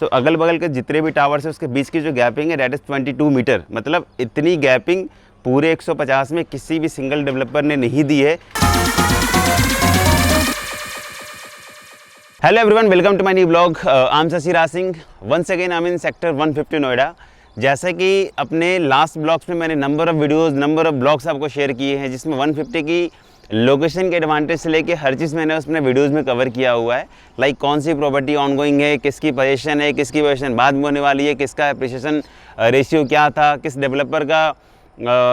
तो अगल बगल के जितने भी टावर्स है उसके बीच की जो गैपिंग है दैट इज़ 22 मीटर। मतलब इतनी गैपिंग पूरे 150 में किसी भी सिंगल डेवलपर ने नहीं दी है। Hello everyone, welcome to my new blog. I am Shashi Raj Singh. Once again I am in sector 150 Noida. जैसा कि अपने लास्ट ब्लॉग्स में मैंने number of videos, number of blogs आपको शेयर किए हैं, जिसमें 150 की लोकेशन के एडवांटेज से लेके हर चीज़ मैंने उसमें वीडियोस में कवर किया हुआ है। लाइक कौन सी प्रॉपर्टी ऑनगोइंग है, किसकी पोजीशन है, किसकी पोजीशन बाद में होने वाली है, किसका एप्रिसिएशन रेशियो क्या था, किस डेवलपर का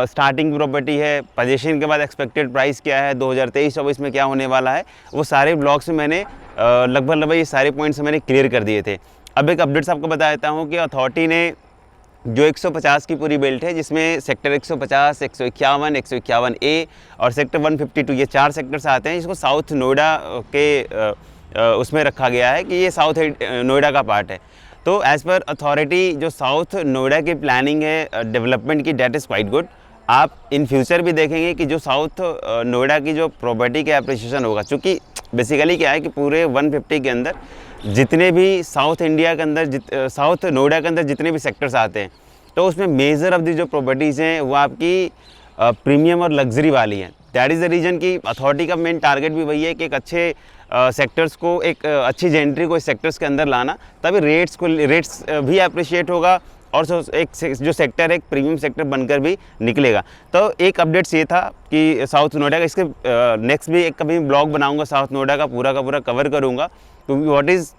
स्टार्टिंग प्रॉपर्टी है, पोजीशन के बाद एक्सपेक्टेड प्राइस क्या है, 2023-24 में क्या होने वाला है, वो सारे ब्लॉग्स में मैंने लगभग ये सारे पॉइंट्स मैंने क्लियर कर दिए थे। अब एक अपडेट्स आपको बता देता हूँ कि अथॉरिटी ने जो 150 की पूरी बेल्ट है, जिसमें सेक्टर 150, 151, 151 ए और सेक्टर 152, ये 4 सेक्टर्स आते हैं, जिसको साउथ नोएडा के उसमें रखा गया है कि ये साउथ नोएडा का पार्ट है। तो एज़ पर अथॉरिटी जो साउथ नोएडा की प्लानिंग है डेवलपमेंट की, डेट इज़ क्वाइट गुड। आप इन फ्यूचर भी देखेंगे कि जो साउथ नोएडा की जो प्रॉपर्टी का एप्रिसिएशन होगा, चूँकि बेसिकली क्या है कि पूरे 150 के अंदर जितने भी साउथ इंडिया के अंदर साउथ नोएडा के अंदर जितने भी सेक्टर्स आते हैं, तो उसमें मेजर ऑफ दी जो प्रॉपर्टीज़ हैं वो आपकी प्रीमियम और लग्जरी वाली हैं। दैट इज़ द रीज़न कि अथॉरिटी का मेन टारगेट भी वही है कि एक अच्छे सेक्टर्स को, एक अच्छी जेंट्री को इस सेक्टर्स के अंदर लाना, तभी रेट्स भी अप्रिशिएट होगा और एक जो सेक्टर है एक प्रीमियम सेक्टर बनकर भी निकलेगा। तो एक अपडेट्स ये था कि साउथ नोएडा का, इसके नेक्स्ट भी एक कभी ब्लॉग बनाऊंगा साउथ नोएडा का पूरा कवर करूंगा, क्योंकि व्हाट इज़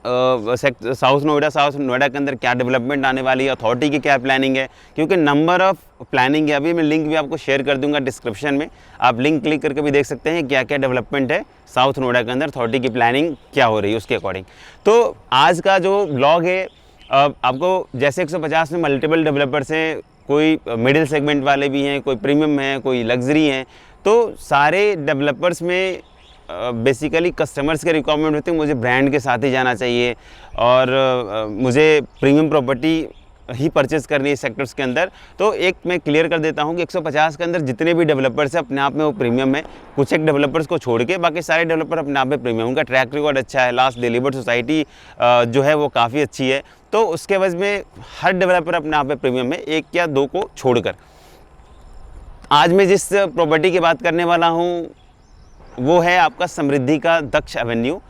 साउथ नोएडा के अंदर क्या डेवलपमेंट आने वाली है, अथॉरिटी की क्या प्लानिंग है, क्योंकि नंबर ऑफ़ प्लानिंग है। अभी मैं लिंक भी आपको शेयर कर दूंगा डिस्क्रिप्शन में, आप लिंक क्लिक करके भी देख सकते हैं क्या क्या डेवलपमेंट है साउथ नोएडा के अंदर, अथॉरिटी की प्लानिंग क्या हो रही है उसके अकॉर्डिंग। तो आज का जो ब्लॉग है, आपको जैसे 150 में मल्टीपल डेवलपर्स हैं, कोई मिडिल सेगमेंट वाले भी हैं, कोई प्रीमियम हैं, कोई लग्जरी हैं, तो सारे डेवलपर्स में बेसिकली कस्टमर्स के रिक्वायरमेंट होते हैं, मुझे ब्रांड के साथ ही जाना चाहिए और मुझे प्रीमियम प्रॉपर्टी ही परचेज़ करनी है सेक्टर्स के अंदर। तो एक मैं क्लियर कर देता हूँ कि 150 के अंदर जितने भी डेवलपर्स हैं अपने आप में वो प्रीमियम है, कुछ एक डेवलपर्स को छोड़ के बाकी सारे डेवलपर अपने आप में प्रीमियम। उनका ट्रैक रिकॉर्ड अच्छा है, लास्ट डिलीवर्ड सोसाइटी जो है वो काफ़ी अच्छी है, तो उसके वजह में हर डेवलपर अपने आप में प्रीमियम है, एक या दो को छोड़कर। आज मैं जिस प्रॉपर्टी की बात करने वाला हूँ वो है आपका समृद्धि का Daksh avenue.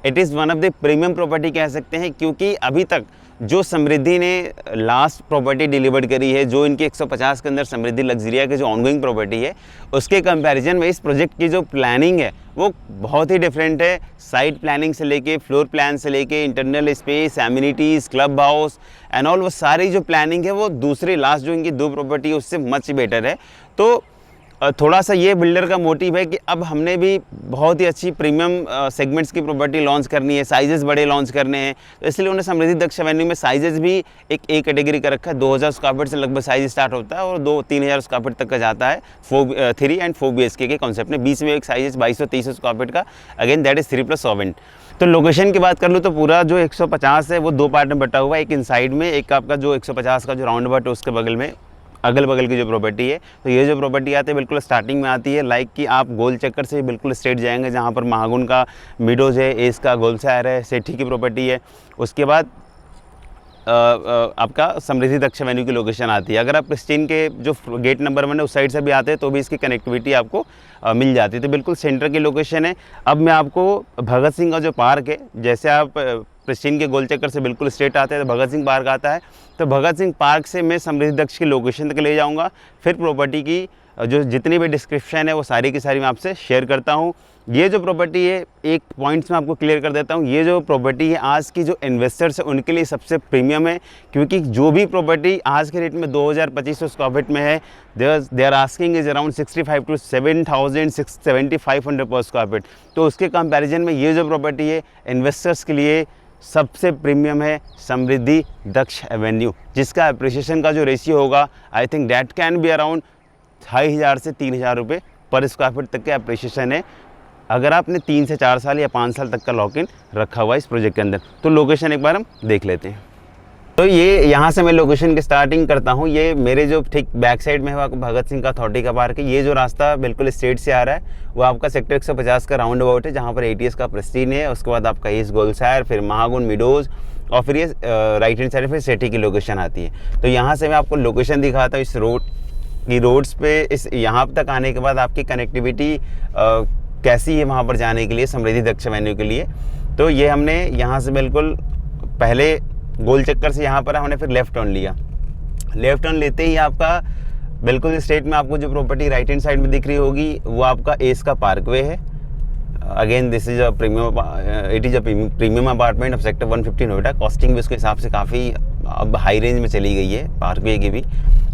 It is one of the premium property कह सकते हैं, क्योंकि अभी तक जो समृद्धि ने लास्ट प्रॉपर्टी डिलीवर्ड करी है, जो इनके 150 के अंदर समृद्धि लग्जरिया की जो ऑनगोइंग प्रॉपर्टी है, उसके कंपैरिजन में इस प्रोजेक्ट की जो प्लानिंग है वो बहुत ही डिफरेंट है। साइट प्लानिंग से लेके, फ्लोर प्लान से लेके, internal space, amenities, club house and all, वो सारी जो प्लानिंग है वो दूसरी लास्ट जो इनकी 2 प्रॉपर्टी है उससे मच बेटर है। तो थोड़ा सा ये बिल्डर का मोटिव है कि अब हमने भी बहुत ही अच्छी प्रीमियम सेगमेंट्स की प्रॉपर्टी लॉन्च करनी है, साइजेस बड़े लॉन्च करने हैं, तो इसलिए उन्हें समृद्धि दक्ष एवेन्यू में साइजेस भी एक ए कैटेगरी का रखा है। 2000 स्क्वायर फीट से लगभग साइज स्टार्ट होता है और 2-3000 स्क्वायर फीट तक का जाता है 3 एंड 4 BHK के कॉन्सेप्ट में। बीच में एक साइज 2200-2300 स्क्वायर फीट का, अगेन दैट इज़ 3+1 विंड। तो लोकेशन की बात कर लूँ तो पूरा जो 150 है वो 2 पार्ट में बटा हुआ है, एक इनसाइड में, एक आपका जो 150 का जो राउंड अबाउट है उसके बगल में, अगल बगल की जो प्रॉपर्टी है। तो ये जो प्रॉपर्टी आती है बिल्कुल स्टार्टिंग में आती है, लाइक कि आप गोल चक्कर से बिल्कुल स्ट्रेट जाएंगे, जहाँ पर महागुन का मिडोज है, एस का गोलसायर है, सेठी की प्रॉपर्टी है, उसके बाद आपका समृद्धि दक्ष एवेन्यू की लोकेशन आती है। अगर आप प्रिस्टीन के जो गेट नंबर 1 है उस साइड से भी आते हैं तो भी इसकी कनेक्टिविटी आपको मिल जाती है। तो बिल्कुल सेंटर की लोकेशन है। अब मैं आपको भगत सिंह का जो पार्क है, जैसे आप प्रिस्टीन के गोल चक्कर से बिल्कुल स्ट्रेट आते हैं तो भगत सिंह पार्क आता है, तो भगत सिंह पार्क से मैं समृद्धि दक्ष की लोकेशन तक ले जाऊँगा। फिर प्रॉपर्टी की जो जितनी भी डिस्क्रिप्शन है वो सारी की सारी मैं आपसे शेयर करता हूँ। ये जो प्रॉपर्टी है, एक पॉइंट्स में आपको क्लियर कर देता हूँ, ये जो प्रॉपर्टी है आज की जो इन्वेस्टर्स है उनके लिए सबसे प्रीमियम है, क्योंकि जो भी प्रॉपर्टी आज के रेट में 2200-2500 स्क्वायर फीट में है, they are asking is around 65 to 7,500 पर स्क्वायर फीट। तो उसके कंपैरिजन में ये जो प्रॉपर्टी है इन्वेस्टर्स के लिए सबसे प्रीमियम है समृद्धि दक्ष एवेन्यू, जिसका अप्रिसिएशन का जो रेशियो होगा I think that can be around 2500 से 3000 रुपये पर स्क्वायर फीट तक के अप्रिसिएशन है, अगर आपने 3 से 4 साल या 5 साल तक का लॉक इन रखा हुआ है इस प्रोजेक्ट के अंदर। तो लोकेशन एक बार हम देख लेते हैं। तो ये यहाँ से मैं लोकेशन की स्टार्टिंग करता हूँ। ये मेरे जो ठीक बैक साइड में है भगत सिंह का अथॉरिटी का पार्क है। ये जो रास्ता बिल्कुल स्ट्रेट से आ रहा है वो आपका सेक्टर 150 का राउंड अबाउट है, जहाँ पर ATS का प्रेस्टीन है, उसके बाद आपका ईस्ट गोलसायर, फिर महागुन मिडोज, और फिर ये राइट हैंड साइड पे सिटी की लोकेशन आती है। तो यहाँ से मैं आपको लोकेशन दिखाता हूँ इस रोड की। रोड्स पे इस यहाँ तक आने के बाद आपकी कनेक्टिविटी कैसी है वहाँ पर जाने के लिए, समृद्धि दक्ष एवेन्यू के लिए। तो ये हमने यहाँ से बिल्कुल पहले गोल चक्कर से यहाँ पर हमने फिर लेफ़्ट टर्न लिया। लेफ़्ट टर्न लेते ही आपका बिल्कुल स्ट्रेट में आपको जो प्रॉपर्टी राइट हैंड साइड में दिख रही होगी वो आपका एस का पार्कवे है। Again this is a premium apartment of sector 150 Noida. Costing भी उसके हिसाब से काफ़ी अब हाई रेंज में चली गई है पार्कवे की भी।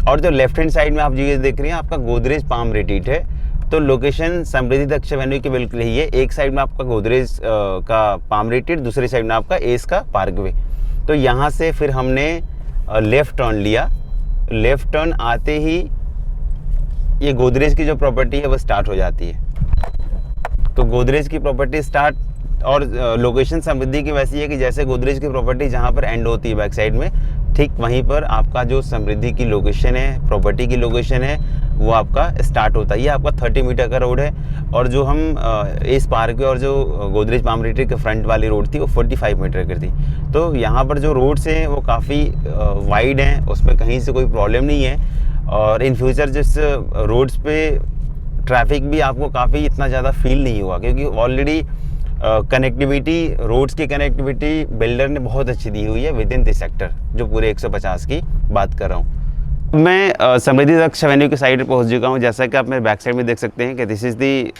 और जो लेफ्ट हैंड साइड में आप ये देख रहे हैं आपका गोदरेज पाम रिट्रीट है। तो लोकेशन समृद्धि दक्ष एवेन्यू की बिल्कुल ही है। एक साइड में आपका गोदरेज का पाम रिट्रीट, दूसरी साइड में आपका एस का पार्कवे। तो यहाँ से फिर हमने लेफ़्ट टर्न लिया। लेफ़्ट टर्न आते ही ये गोदरेज की जो प्रॉपर्टी है वो स्टार्ट हो जाती है। तो गोदरेज की प्रॉपर्टी स्टार्ट, और लोकेशन समृद्धि की वैसी है कि जैसे गोदरेज की प्रॉपर्टी जहाँ पर एंड होती है बैक साइड में, ठीक वहीं पर आपका जो समृद्धि की लोकेशन है, प्रॉपर्टी की लोकेशन है, वो आपका स्टार्ट होता है। ये आपका 30 मीटर का रोड है। और जो हम इस पार्क और जो गोदरेज पाम रिट्रीट के फ्रंट वाली रोड थी वो 45 मीटर की थी। तो यहाँ पर जो रोड्स हैं वो काफ़ी वाइड हैं, उसमें कहीं से कोई प्रॉब्लम नहीं है। और इन फ्यूचर जिस रोड्स पे ट्रैफिक भी आपको काफ़ी इतना ज़्यादा फील नहीं हुआ, क्योंकि ऑलरेडी कनेक्टिविटी, रोड्स की कनेक्टिविटी बिल्डर ने बहुत अच्छी दी हुई है विद इन दिस सेक्टर, जो पूरे 150 की बात कर रहा हूँ। मैं समृद्धि दक्ष एवेन्यू के साइड पर पहुँच चुका हूँ। जैसा कि आप मेरे बैक साइड में देख सकते हैं कि this is the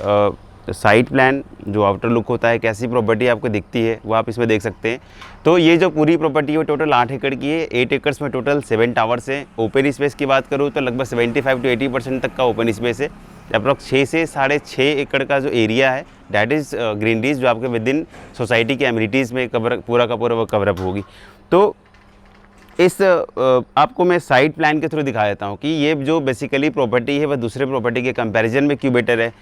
site plan, जो आउटर लुक होता है, कैसी प्रॉपर्टी आपको दिखती है वो आप इसमें देख सकते हैं। तो ये जो पूरी प्रॉपर्टी है वो टोटल 8 एकड़ की है। 8 एकर्स में टोटल 7 टावर्स हैं। ओपन स्पेस की बात करूँ तो लगभग 75 to 80% तक का ओपन स्पेस है। अप्रॉक्स 6 से 6.5 एकड़ का जो एरिया है डैट इज़ ग्रीनरीज, जो आपके विद इन सोसाइटी के एमिनिटीज़ में पूरा का पूरा वो कवरअप होगी। तो इस आपको मैं साइट प्लान के थ्रू दिखा देता हूँ कि ये जो बेसिकली प्रॉपर्टी है वह दूसरे प्रॉपर्टी के कंपैरिजन में क्यों बेटर है।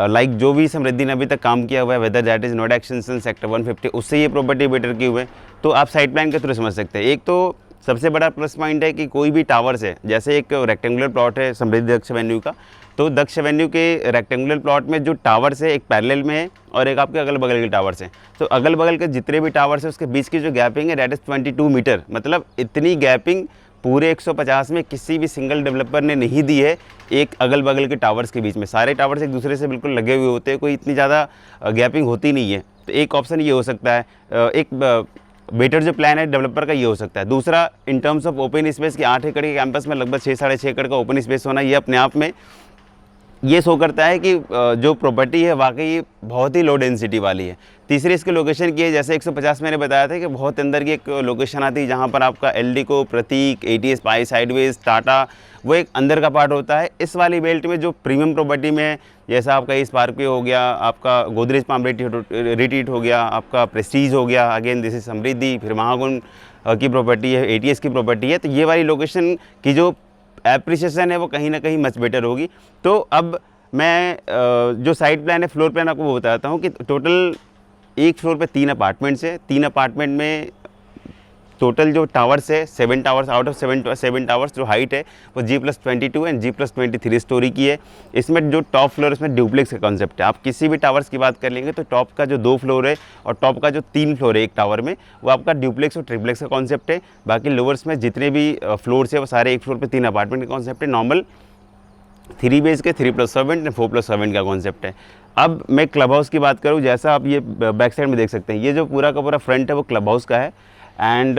लाइक जो भी समृद्धि ने अभी तक काम किया हुआ है, whether that is Noida extension sector 150, उससे ये प्रॉपर्टी बेटर की हुए, तो आप साइट प्लान के थ्रू समझ सकते हैं। एक तो सबसे बड़ा प्लस पॉइंट है कि कोई भी टावर्स है, जैसे एक रेक्टेंगुलर प्लॉट है समृद्धि दक्ष एवेन्यू का, तो दक्ष एवेन्यू के रेक्टेंगुलर प्लॉट में जो टावर्स है एक पैरेलल में है और एक आपके अगल बगल के टावर्स हैं। तो अगल बगल के जितने भी टावर्स हैं उसके बीच की जो गैपिंग है दैट इज़ 22 मीटर। मतलब इतनी गैपिंग पूरे 150 में किसी भी सिंगल डेवलपर ने नहीं दी है एक अगल बगल के टावर्स के बीच में। सारे टावर्स एक दूसरे से बिल्कुल लगे हुए होते हैं, कोई इतनी ज़्यादा गैपिंग होती नहीं है। तो एक ऑप्शन ये हो सकता है, एक बेटर जो प्लान है डेवलपर का ये हो सकता है। दूसरा, in terms of open space की 8 एकड़ के कैंपस में लगभग 6-6.5 एकड़ का ओपन स्पेस होना, ये अपने आप में ये शो करता है कि जो प्रॉपर्टी है वाकई बहुत ही लो डेंसिटी वाली है। तीसरी इसकी लोकेशन की है, जैसे 150 मैंने बताया था कि बहुत अंदर की एक लोकेशन आती है जहाँ पर आपका एल्डिको, प्रतीक, ATS, पाई, साइडवेज, टाटा, वो एक अंदर का पार्ट होता है। इस वाली बेल्ट में जो प्रीमियम प्रॉपर्टी में जैसा आपका इस पार्क हो गया, आपका गोदरेज पाम रिट्रीट हो गया, आपका प्रेस्टीज हो गया, अगेन दिस इज समृद्धि, फिर महागुण की प्रॉपर्टी है, ATS की प्रॉपर्टी है, तो ये वाली लोकेशन की जो एप्रिसिएशन है वो कहीं ना कहीं मच बेटर होगी। तो अब मैं जो साइट प्लान है, फ्लोर प्लान आपको वो बताता हूँ कि टोटल एक फ्लोर पे 3 अपार्टमेंट्स है। 3 अपार्टमेंट में टोटल जो टावर्स है 7 टावर्स, आउट ऑफ 7 टावर्स जो हाइट है वो G+22 एंड G+23 स्टोरी की है। इसमें जो टॉप फ्लोर इसमें ड्यूप्लेक्स का कॉन्सेप्ट है। आप किसी भी टावर्स की बात कर लेंगे तो टॉप का जो 2 फ्लोर है और टॉप का जो 3 फ्लोर है एक टावर में, वो आपका ड्यूप्लेक्स और ट्रिप्लेक्स का कॉन्सेप्ट है। बाकी लोअर्स में जितने भी फ्लोर्स है वो सारे एक फ्लोर पर 3 अपार्टमेंट का कॉन्सेप्ट है। नॉर्मल 3 बेस के 3+7 एंड 4+7 का कॉन्सेप्ट है। अब मैं क्लब हाउस की बात करूँ, जैसा आप ये बैक साइड में देख सकते हैं, ये जो पूरा का पूरा फ्रंट है वो क्लब हाउस का है। एंड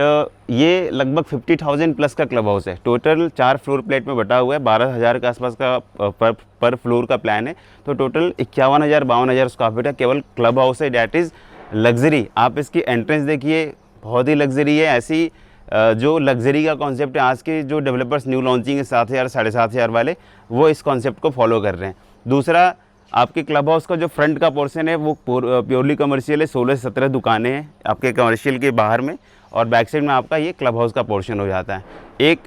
ये लगभग 50,000 प्लस का क्लब हाउस है। टोटल 4 फ्लोर प्लेट में बटा हुआ है। 12,000 के आसपास का पर फ्लोर का प्लान है। तो टोटल 51,000-52,000 स्क्वायर फीट का केवल क्लब हाउस है। That is luxury. आप इसकी एंट्रेंस देखिए, बहुत ही लग्जरी है। ऐसी जो लग्जरी का कॉन्सेप्ट है, आज के जो डेवलपर्स न्यू लॉन्चिंग है 7,000 7,500 वाले, वो इस कॉन्सेप्ट को फॉलो कर रहे हैं। दूसरा, आपके क्लब हाउस का जो फ्रंट का पोर्शन है वो प्योरली कमर्शियल है। 16 से 17 दुकानें हैं आपके कमर्शियल के बाहर में, और बैक साइड में आपका ये क्लब हाउस का पोर्शन हो जाता है। एक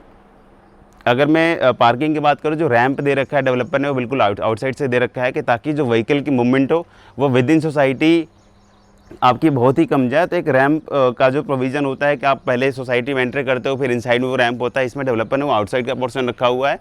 अगर मैं पार्किंग की बात करूँ, जो रैंप दे रखा है डेवलपर ने वो बिल्कुल आउटसाइड से दे रखा है कि ताकि जो व्हीकल की मूवमेंट हो वो विद इन सोसाइटी आपकी बहुत ही कम जाए। तो एक रैंप का जो प्रोविज़न होता है कि आप पहले सोसाइटी में एंटर करते हो फिर इनसाइड में वो रैंप होता है, इसमें डेवलपर ने वो आउटसाइड का पोर्शन रखा हुआ है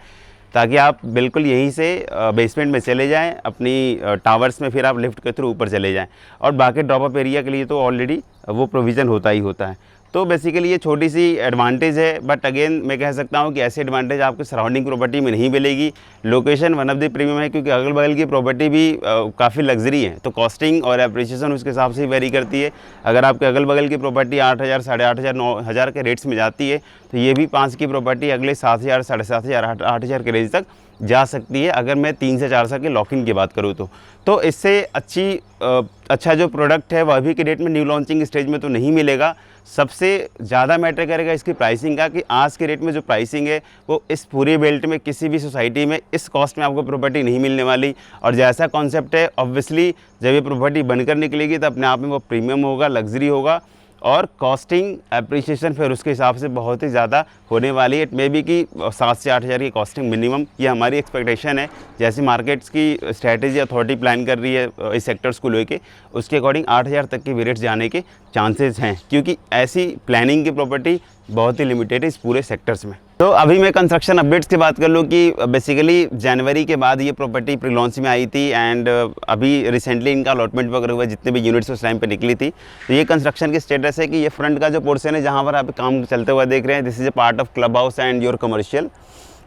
ताकि आप बिल्कुल यहीं से बेसमेंट में चले जाएं, अपनी टावर्स में फिर आप लिफ्ट के थ्रू ऊपर चले जाएं। और बाकी ड्रॉप अप एरिया के लिए तो ऑलरेडी वो प्रोविज़न होता ही होता है। तो बेसिकली ये छोटी सी एडवांटेज है, बट अगेन मैं कह सकता हूँ कि ऐसी एडवांटेज आपको सराउंडिंग प्रॉपर्टी में नहीं मिलेगी। Location one of the premium है, क्योंकि अगल बगल की प्रॉपर्टी भी काफ़ी लग्जरी है, तो कॉस्टिंग और एप्रिसिएशन उसके हिसाब से ही वेरी करती है। अगर आपके अगल बगल की प्रॉपर्टी 8,000, 8,500, 9,000 के रेट्स में जाती है, तो ये भी 5 की प्रॉपर्टी अगले 7,000, 7,500, 8,000 के रेंज तक जा सकती है, अगर मैं 3 से 4 साल के लॉक-इन की बात करूँ तो इससे अच्छा जो प्रोडक्ट है वह अभी के डेट में न्यू लॉन्चिंग स्टेज में तो नहीं मिलेगा। सबसे ज़्यादा मैटर करेगा इसकी प्राइसिंग का, कि आज के रेट में जो प्राइसिंग है वो इस पूरे बेल्ट में किसी भी सोसाइटी में इस कॉस्ट में आपको प्रॉपर्टी नहीं मिलने वाली। और जैसा कॉन्सेप्ट है, ऑब्वियसली जब ये प्रॉपर्टी बनकर निकलेगी तो अपने आप में वो प्रीमियम होगा, लग्जरी होगा, और कॉस्टिंग एप्रिसिएशन फिर उसके हिसाब से बहुत ही ज़्यादा होने वाली है। इट मे बी कि 7 से 8,000 की कॉस्टिंग मिनिमम, ये हमारी एक्सपेक्टेशन है। जैसी मार्केट्स की स्ट्रैटेजी अथॉरिटी प्लान कर रही है इस सेक्टर्स को लेके, उसके अकॉर्डिंग 8,000 तक के भी रेट्स जाने के चांसेस हैं, क्योंकि ऐसी प्लानिंग की प्रॉपर्टी बहुत ही लिमिटेड है इस पूरे सेक्टर्स में। तो अभी मैं कंस्ट्रक्शन अपडेट्स की बात कर लूँ कि बेसिकली जनवरी के बाद ये प्रॉपर्टी प्री लॉन्च में आई थी, एंड अभी रिसेंटली इनका अलॉटमेंट वगैरह हुआ, जितने भी यूनिट्स उस टाइम पे निकली थी। तो ये कंस्ट्रक्शन की स्टेटस है कि ये फ्रंट का जो पोर्शन है जहाँ पर आप काम चलते हुए देख रहे हैं, this is a part of club house and your commercial.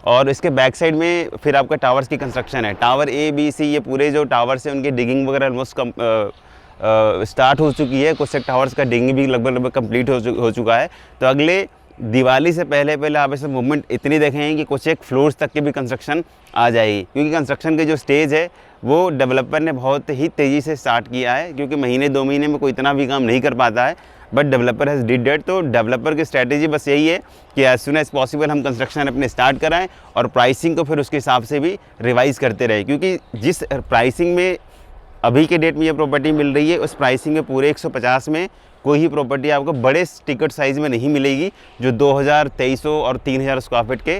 और इसके बैक साइड में फिर आपका टावर्स की कंस्ट्रक्शन है। टावर A, B, C, ये पूरे जो टावर्स हैं उनकी डिगिंग वगैरह ऑलमोस्ट स्टार्ट हो चुकी है। कुछ टावर्स का डिगिंग भी लगभग कंप्लीट हो चुका है। तो अगले दिवाली से पहले आप ऐसे मूवमेंट इतनी देखेंगे कि कुछ एक फ्लोर्स तक की भी कंस्ट्रक्शन आ जाएगी, क्योंकि कंस्ट्रक्शन की जो स्टेज है वो डेवलपर ने बहुत ही तेज़ी से स्टार्ट किया है, क्योंकि महीने 2 महीने में कोई इतना भी काम नहीं कर पाता है, but developer has did that. तो डेवलपर की स्ट्रैटेजी बस यही है कि एज सुन एज पॉसिबल हम कंस्ट्रक्शन अपने स्टार्ट कराएं, और प्राइसिंग को फिर उसके हिसाब से भी रिवाइज़ करते रहे, क्योंकि जिस प्राइसिंग में अभी के डेट में ये प्रॉपर्टी मिल रही है, उस प्राइसिंग में पूरे 150 में कोई ही प्रॉपर्टी आपको बड़े टिकट साइज़ में नहीं मिलेगी, जो 2,000, 2,300 और 3,000 स्क्वायर फीट के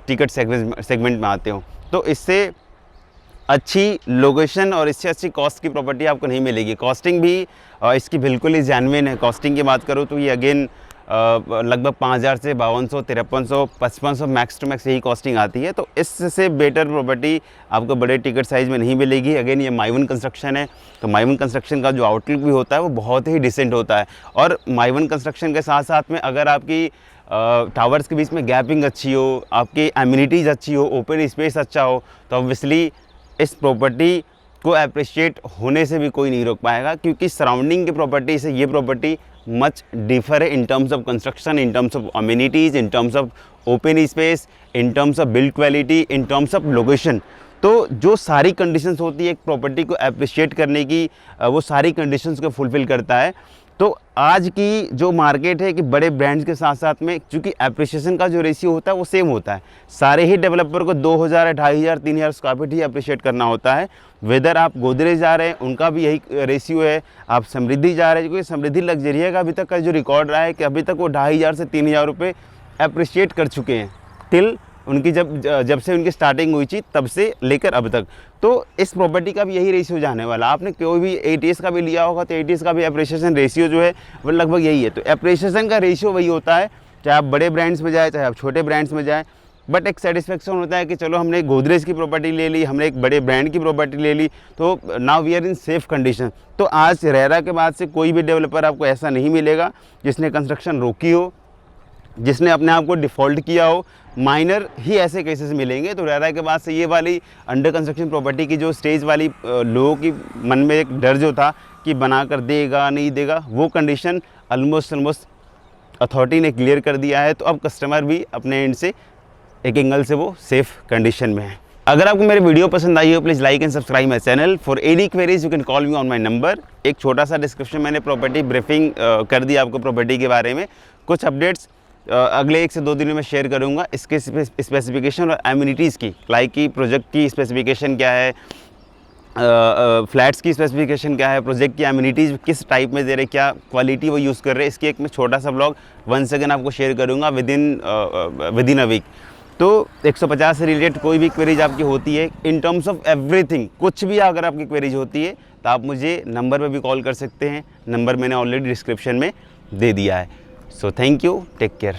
टिकट सेगमेंट में आते हो। तो इससे अच्छी लोकेशन और इससे अच्छी कॉस्ट की प्रॉपर्टी आपको नहीं मिलेगी। कॉस्टिंग भी इसकी बिल्कुल ही जेन्युइन है। कॉस्टिंग की बात करूँ तो ये अगेन लगभग 5,000 से 5,200, 5,300, 5,500 मैक्स टू मैक्स यही कॉस्टिंग आती है। तो इससे बेटर प्रॉपर्टी आपको बड़े टिकट साइज़ में नहीं मिलेगी। अगेन ये माइवन कंस्ट्रक्शन है, तो माइवन कंस्ट्रक्शन का जो आउटलुक भी होता है वो बहुत ही डिसेंट होता है। और माइवन कंस्ट्रक्शन के साथ साथ में अगर आपकी टावर्स के बीच में गैपिंग अच्छी हो, आपकी एमिनिटीज़ अच्छी हो, ओपन स्पेस अच्छा हो, तो ऑब्वियसली इस प्रॉपर्टी को अप्रिशिएट होने से भी कोई नहीं रोक पाएगा, क्योंकि सराउंडिंग की प्रॉपर्टी से ये प्रॉपर्टी मच डिफर है in terms of construction, in terms of amenities, in terms of open space, in terms of build quality, in terms of location. तो जो सारी कंडीशंस होती है एक प्रॉपर्टी को अप्रिशिएट करने की, वो सारी कंडीशंस को फुलफ़िल करता है। तो आज की जो मार्केट है कि बड़े ब्रांड्स के साथ साथ में, क्योंकि एप्रिसिएशन का जो रेशियो होता है वो सेम होता है, सारे ही डेवलपर को 2,000, 2,500, 3,000 स्क्वायर फीट ही अप्रिशिएट करना होता है। वेदर आप गोदरेज जा रहे हैं उनका भी यही रेशियो है, आप समृद्धि जा रहे हैं, क्योंकि समृद्धि लग्जरिया का अभी तक का जो रिकॉर्ड रहा है कि अभी तक वो 2,500 से 3,000 रुपये अप्रिशिएट कर चुके हैं टिल उनकी जब से उनकी स्टार्टिंग हुई थी तब से लेकर अब तक। तो इस प्रॉपर्टी का भी यही रेशियो जाने वाला। आपने कोई भी ATS का भी लिया होगा तो ATS का भी एप्रिसिएशन रेशियो जो है वो लगभग यही है। तो एप्रिसिएशन का रेशियो वही होता है, चाहे आप बड़े ब्रांड्स में जाए चाहे आप छोटे ब्रांड्स में जाए, बट एक सेटिस्फेक्शन होता है कि चलो हमने गोदरेज की प्रॉपर्टी ले ली, हमने एक बड़े ब्रांड की प्रॉपर्टी ले ली, तो now we are in safe condition. तो आज रेरा के बाद से कोई भी डेवलपर आपको ऐसा नहीं मिलेगा जिसने कंस्ट्रक्शन रोकी हो, जिसने अपने आप को डिफ़ॉल्ट किया हो। माइनर ही ऐसे केसेस मिलेंगे। तो रेरा के बाद से ये वाली अंडर कंस्ट्रक्शन प्रॉपर्टी की जो स्टेज वाली लोगों की मन में एक डर जो था कि बना कर देगा नहीं देगा, वो कंडीशन ऑलमोस्ट अथॉरिटी ने क्लियर कर दिया है। तो अब कस्टमर भी अपने एंड से एक एंगल से वो सेफ कंडीशन में है। अगर आपको मेरी वीडियो पसंद आई हो please like and subscribe my channel. For any queries you can call me on my number. एक छोटा सा डिस्क्रिप्शन मैंने प्रॉपर्टी ब्रीफिंग कर दी आपको प्रॉपर्टी के बारे में। कुछ अपडेट्स अगले 1 से 2 दिनों में शेयर करूंगा। इसके स्पेसिफिकेशन और एम्यूनिटीज़ की, लाइक की प्रोजेक्ट की स्पेसिफिकेशन क्या है, फ्लैट्स की स्पेसिफिकेशन क्या है, प्रोजेक्ट की एम्यूनिटीज़ किस टाइप में दे रहे, क्या क्वालिटी वो यूज़ कर रहे हैं, इसकी एक मैं छोटा सा ब्लॉग वंस अगेन आपको शेयर करूँगा विद इन अ वीक। तो 150 से रिलेटेड कोई भी क्वेरीज आपकी होती है इन टर्म्स ऑफ एवरीथिंग, कुछ भी अगर आपकी क्वेरीज होती है तो आप मुझे नंबर पे भी कॉल कर सकते हैं। नंबर मैंने ऑलरेडी डिस्क्रिप्शन में दे दिया है। So thank you, take care.